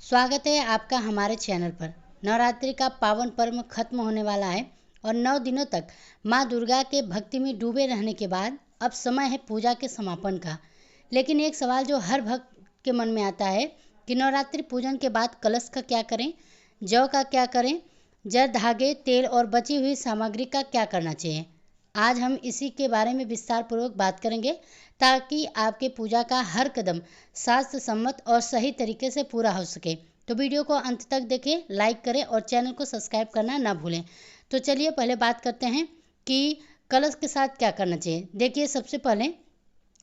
स्वागत है आपका हमारे चैनल पर। नवरात्रि का पावन पर्व खत्म होने वाला है और 9 दिनों तक माँ दुर्गा के भक्ति में डूबे रहने के बाद अब समय है पूजा के समापन का। लेकिन एक सवाल जो हर भक्त के मन में आता है कि नवरात्रि पूजन के बाद कलश का क्या करें, जौ का क्या करें, जर धागे, तेल और बची हुई सामग्री का क्या करना चाहिए। आज हम इसी के बारे में विस्तार पूर्वक बात करेंगे ताकि आपके पूजा का हर कदम शास्त्र सम्मत और सही तरीके से पूरा हो सके। तो वीडियो को अंत तक देखें, लाइक करें और चैनल को सब्सक्राइब करना ना भूलें। तो चलिए पहले बात करते हैं कि कलश के साथ क्या करना चाहिए। देखिए, सबसे पहले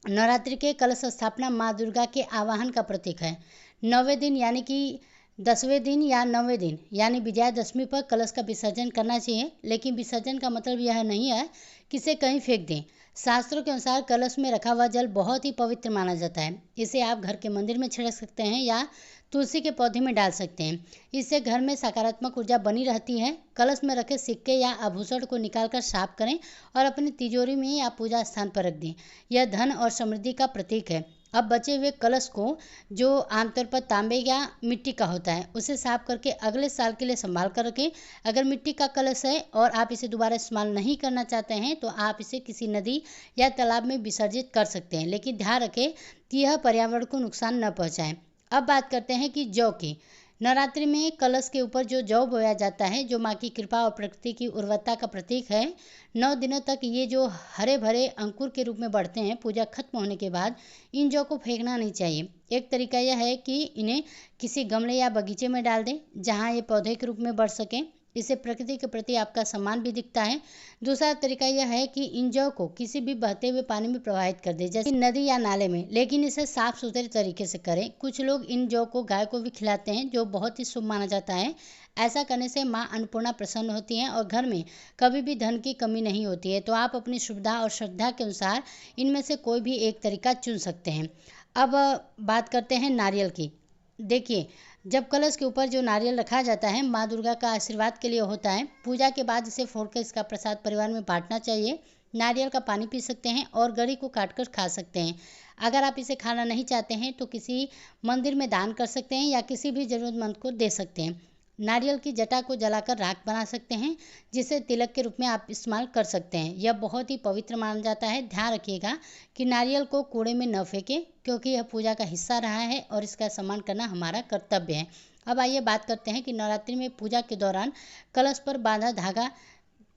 नवरात्रि के कलश स्थापना माँ दुर्गा के आवाहन का प्रतीक है। 9वें दिन यानी कि 10वें दिन या 9वें दिन यानी विजयादशमी पर कलश का विसर्जन करना चाहिए। लेकिन विसर्जन का मतलब यह नहीं है कि इसे कहीं फेंक दें। शास्त्रों के अनुसार कलश में रखा हुआ जल बहुत ही पवित्र माना जाता है। इसे आप घर के मंदिर में छिड़क सकते हैं या तुलसी के पौधे में डाल सकते हैं। इससे घर में सकारात्मक ऊर्जा बनी रहती है। कलश में रखे सिक्के या आभूषण को निकालकर साफ करें और अपनी तिजोरी में या पूजा स्थान पर रख दें। यह धन और समृद्धि का प्रतीक है। अब बचे हुए कलश को, जो आमतौर पर तांबे या मिट्टी का होता है, उसे साफ करके अगले साल के लिए संभाल कर रखें। अगर मिट्टी का कलश है और आप इसे दोबारा इस्तेमाल नहीं करना चाहते हैं तो आप इसे किसी नदी या तालाब में विसर्जित कर सकते हैं। लेकिन ध्यान रखें कि यह पर्यावरण को नुकसान न पहुंचाए। अब बात करते हैं कि जौ की। नवरात्रि में कलश के ऊपर जो जौ बोया जाता है, जो माँ की कृपा और प्रकृति की उर्वरता का प्रतीक है। 9 दिनों तक ये जो हरे भरे अंकुर के रूप में बढ़ते हैं, पूजा खत्म होने के बाद इन जौ को फेंकना नहीं चाहिए। एक तरीका यह है कि इन्हें किसी गमले या बगीचे में डाल दें जहाँ ये पौधे के रूप में बढ़ सकें। इससे प्रकृति के प्रति आपका सम्मान भी दिखता है। दूसरा तरीका यह है कि इन जौ को किसी भी बहते हुए पानी में प्रवाहित कर दें, जैसे नदी या नाले में, लेकिन इसे साफ सुथरे तरीके से करें। कुछ लोग इन जौ को गाय को भी खिलाते हैं, जो बहुत ही शुभ माना जाता है। ऐसा करने से माँ अन्नपूर्णा प्रसन्न होती हैं और घर में कभी भी धन की कमी नहीं होती है। तो आप अपनी सुविधा और श्रद्धा के अनुसार इनमें से कोई भी एक तरीका चुन सकते हैं। अब बात करते हैं नारियल की। देखिए, जब कलश के ऊपर जो नारियल रखा जाता है, माँ दुर्गा का आशीर्वाद के लिए होता है। पूजा के बाद इसे फोड़कर इसका प्रसाद परिवार में बांटना चाहिए। नारियल का पानी पी सकते हैं और गरी को काटकर खा सकते हैं। अगर आप इसे खाना नहीं चाहते हैं तो किसी मंदिर में दान कर सकते हैं या किसी भी ज़रूरतमंद को दे सकते हैं। नारियल की जटा को जलाकर राख बना सकते हैं, जिसे तिलक के रूप में आप इस्तेमाल कर सकते हैं। यह बहुत ही पवित्र माना जाता है। ध्यान रखिएगा कि नारियल को कूड़े में न फेंकें, क्योंकि यह पूजा का हिस्सा रहा है और इसका सम्मान करना हमारा कर्तव्य है। अब आइए बात करते हैं कि नवरात्रि में पूजा के दौरान कलश पर बांधा धागा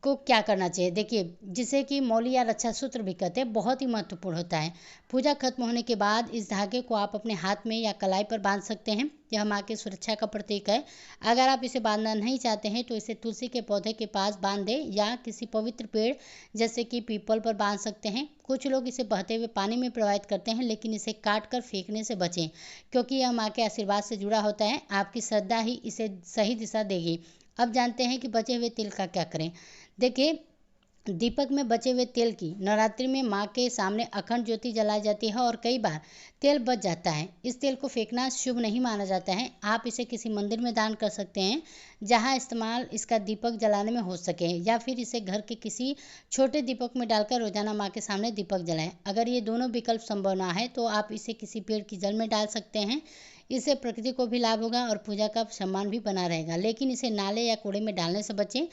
को क्या करना चाहिए। देखिए, जिसे कि मौली या रक्षा सूत्र भी कहते हैं, बहुत ही महत्वपूर्ण होता है। पूजा खत्म होने के बाद इस धागे को आप अपने हाथ में या कलाई पर बांध सकते हैं। यह माँ की सुरक्षा का प्रतीक है। अगर आप इसे बांधना नहीं चाहते हैं तो इसे तुलसी के पौधे के पास बांध दें या किसी पवित्र पेड़ जैसे कि पीपल पर बांध सकते हैं। कुछ लोग इसे बहते हुए पानी में प्रवाहित करते हैं, लेकिन इसे काट कर फेंकने से बचें, क्योंकि यह माँ के आशीर्वाद से जुड़ा होता है। आपकी श्रद्धा ही इसे सही दिशा देगी। अब जानते हैं कि बचे हुए तेल का क्या करें। देखिए, दीपक में बचे हुए तेल की नवरात्रि में माँ के सामने अखंड ज्योति जलाई जाती है और कई बार तेल बच जाता है। इस तेल को फेंकना शुभ नहीं माना जाता है। आप इसे किसी मंदिर में दान कर सकते हैं जहाँ इस्तेमाल इसका दीपक जलाने में हो सके, या फिर इसे घर के किसी छोटे दीपक में डालकर रोजाना माँ के सामने दीपक जलाएं। अगर ये दोनों विकल्प संभव ना है तो आप इसे किसी पेड़ की जड़ में डाल सकते हैं। इससे प्रकृति को भी लाभ होगा और पूजा का सम्मान भी बना रहेगा। लेकिन इसे नाले या कूड़े में डालने से बचें।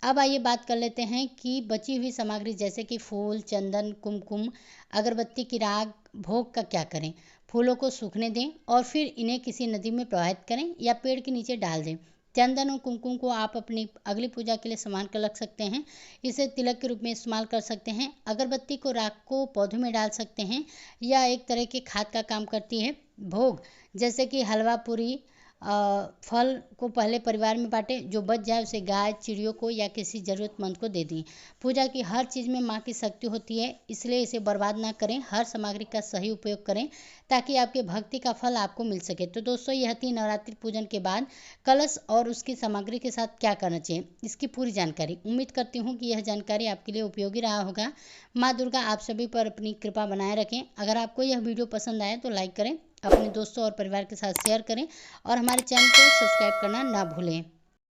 अब आइए बात कर लेते हैं कि बची हुई सामग्री जैसे कि फूल, चंदन, कुमकुम, अगरबत्ती की राख, भोग का क्या करें। फूलों को सूखने दें और फिर इन्हें किसी नदी में प्रवाहित करें या पेड़ के नीचे डाल दें। चंदन और कुमकुम को आप अपनी अगली पूजा के लिए संभाल कर रख सकते हैं। इसे तिलक के रूप में इस्तेमाल कर सकते हैं। अगरबत्ती को राख को पौधों में डाल सकते हैं या एक तरह की खाद का काम करती है। भोग जैसे कि हलवा पूरी, फल को पहले परिवार में बांटें। जो बच जाए उसे गाय, चिड़ियों को या किसी ज़रूरतमंद को दे दें। पूजा की हर चीज़ में माँ की शक्ति होती है, इसलिए इसे बर्बाद ना करें। हर सामग्री का सही उपयोग करें ताकि आपके भक्ति का फल आपको मिल सके। तो दोस्तों, यह थी नवरात्रि पूजन के बाद कलश और उसकी सामग्री के साथ क्या करना चाहिए, इसकी पूरी जानकारी। उम्मीद करती हूँ कि यह जानकारी आपके लिए उपयोगी रहा होगा। माँ दुर्गा आप सभी पर अपनी कृपा बनाए रखें। अगर आपको यह वीडियो पसंद आए तो लाइक करें, अपने दोस्तों और परिवार के साथ शेयर करें और हमारे चैनल को सब्सक्राइब करना ना भूलें।